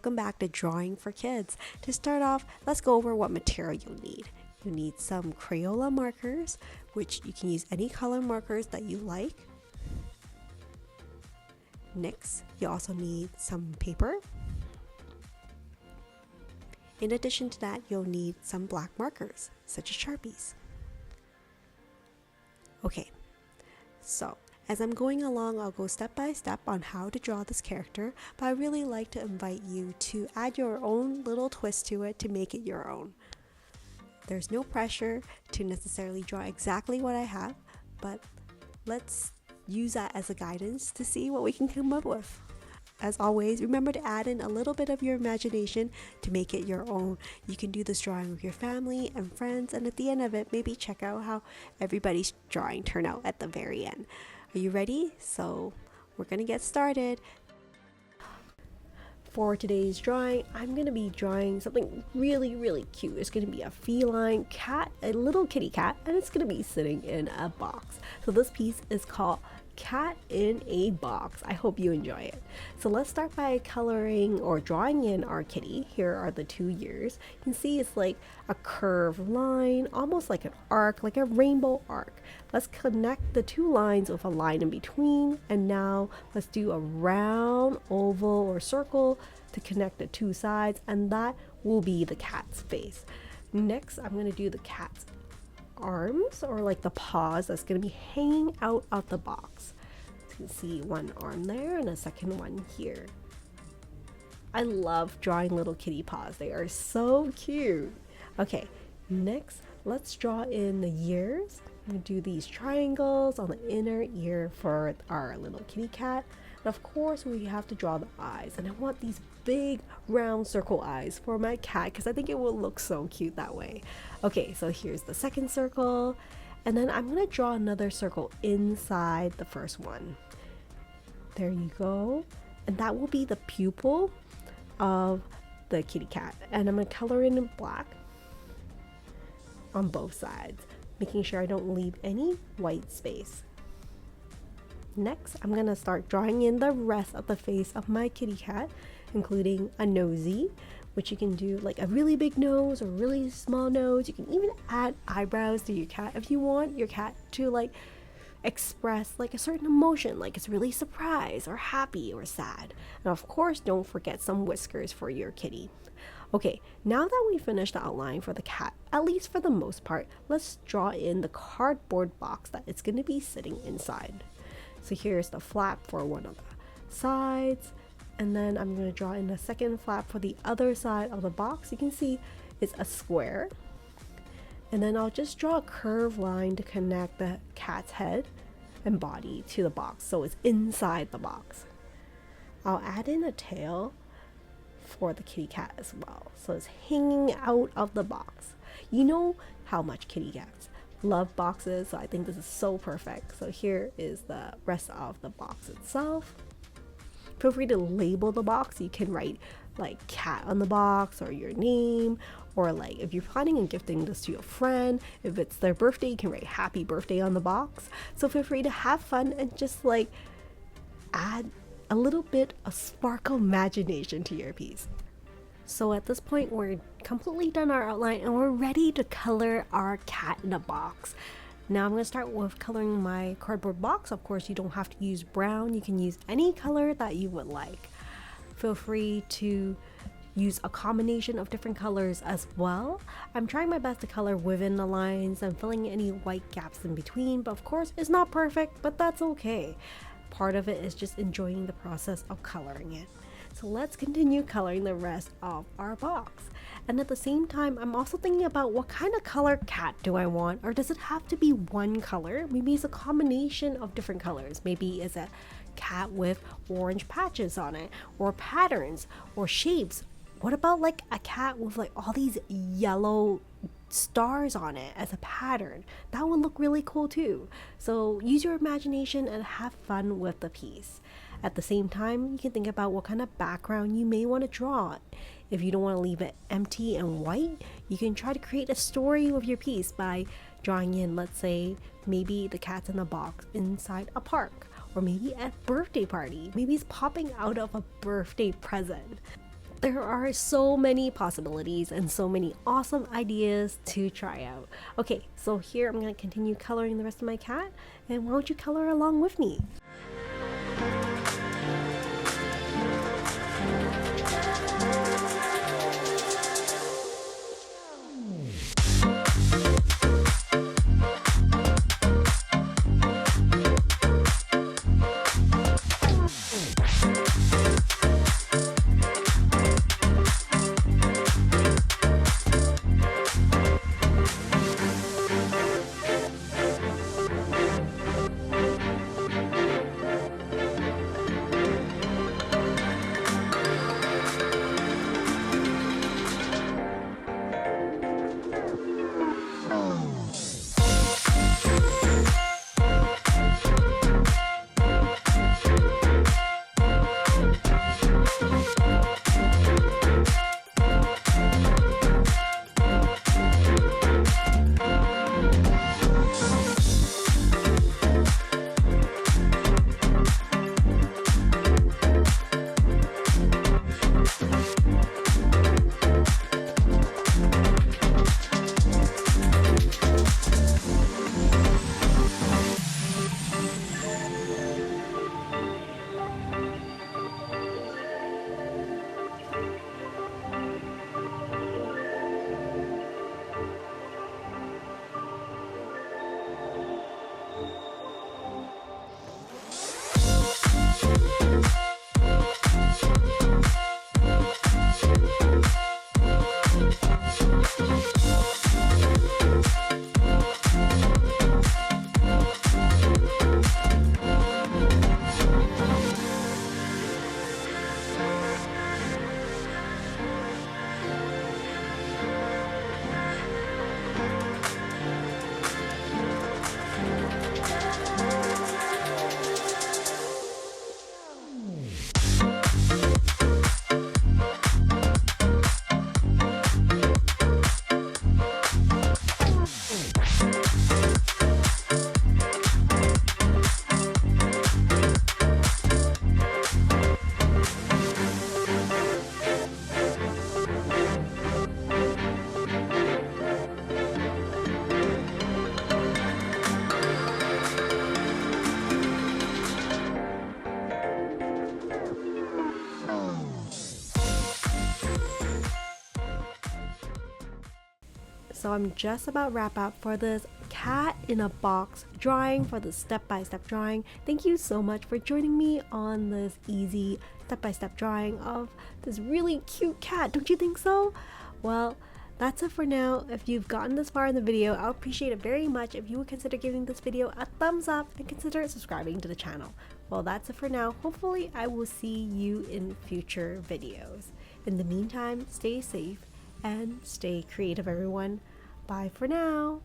welcome back to Drawing for Kids. To start off, let's go over what material you'll need. You need some Crayola markers, which you can use any color markers that you like. Next, you also need some paper. In addition to that, you'll need some black markers, such as Sharpies. Okay, so as I'm going along, I'll go step by step on how to draw this character, but I really like to invite you to add your own little twist to it to make it your own. There's no pressure to necessarily draw exactly what I have, but let's use that as a guidance to see what we can come up with. As always, remember to add in a little bit of your imagination to make it your own. You can do this drawing with your family and friends, and at the end of it, maybe check out how everybody's drawing turned out at the very end. Are you ready? So we're gonna get started. For today's drawing, I'm gonna be drawing something really cute. It's gonna be a feline cat, a little kitty cat, and it's gonna be sitting in a box. So this piece is called Cat in a Box. I hope you enjoy it. So let's start by coloring or drawing in our kitty. Here are the 2 ears. You can see it's like a curved line, almost like an arc, like a rainbow arc. Let's connect the 2 lines with a line in between, and now let's do a round oval or circle to connect the 2 sides, and that will be the cat's face. Next, I'm going to do the cat's arms, or like the paws that's going to be hanging out of the box. You can see one arm there and a second one here. I love drawing little kitty paws. They are so cute. Okay, next let's draw in the ears. I'm going to do these triangles on the inner ear for our little kitty cat. And of course we have to draw the eyes, and I want these big round circle eyes for my cat because I think it will look so cute that way. Okay, so here's the second circle, and then I'm going to draw another circle inside the first one. There you go, and that will be the pupil of the kitty cat, and I'm going to color in black on both sides, making sure I don't leave any white space. Next, I'm going to start drawing in the rest of the face of my kitty cat, including a nosy, which you can do like a really big nose or really small nose. You can even add eyebrows to your cat if you want your cat to like express like a certain emotion, like it's really surprised or happy or sad. And of course, don't forget some whiskers for your kitty. Okay, now that we finished the outline for the cat, at least for the most part, let's draw in the cardboard box that it's going to be sitting inside. So here's the flap for one of the sides, and then I'm going to draw in the second flap for the other side of the box. You can see it's a square, and then I'll just draw a curved line to connect the cat's head and body to the box so it's inside the box. I'll add in a tail for the kitty cat as well, so it's hanging out of the box. You know how much kitty cats love boxes, so I think this is so perfect. So here is the rest of the box itself. Feel free to label the box. You can write like cat on the box or your name, or like if you're planning on gifting this to a friend, if it's their birthday, you can write happy birthday on the box. So feel free to have fun and just like add a little bit of sparkle imagination to your piece. So at this point, we're completely done our outline and we're ready to color our cat in a box. Now I'm going to start with coloring my cardboard box. Of course, you don't have to use brown. You can use any color that you would like. Feel free to use a combination of different colors as well. I'm trying my best to color within the lines and filling any white gaps in between, but of course it's not perfect, but that's okay. Part of it is just enjoying the process of coloring it. So let's continue coloring the rest of our box. And at the same time, I'm also thinking about what kind of color cat do I want, or does it have to be one color? Maybe it's a combination of different colors. Maybe it's a cat with orange patches on it, or patterns, or shapes. What about like a cat with like all these yellow stars on it as a pattern? That would look really cool too. So use your imagination and have fun with the piece. At the same time, you can think about what kind of background you may want to draw. If you don't want to leave it empty and white, you can try to create a story with your piece by drawing in, let's say, maybe the cat's in a box inside a park, or maybe a birthday party. Maybe it's popping out of a birthday present. There are so many possibilities and so many awesome ideas to try out. Okay, so here I'm going to continue coloring the rest of my cat, and why don't you color along with me? So I'm just about wrap up for this cat in a box drawing, for the step-by-step drawing. Thank you so much for joining me on this easy step-by-step drawing of this really cute cat. Don't you think so? Well, that's it for now. If you've gotten this far in the video, I'll appreciate it very much if you would consider giving this video a thumbs up and consider subscribing to the channel. Well, that's it for now. Hopefully I will see you in future videos. In the meantime, stay safe and stay creative, everyone. Bye for now.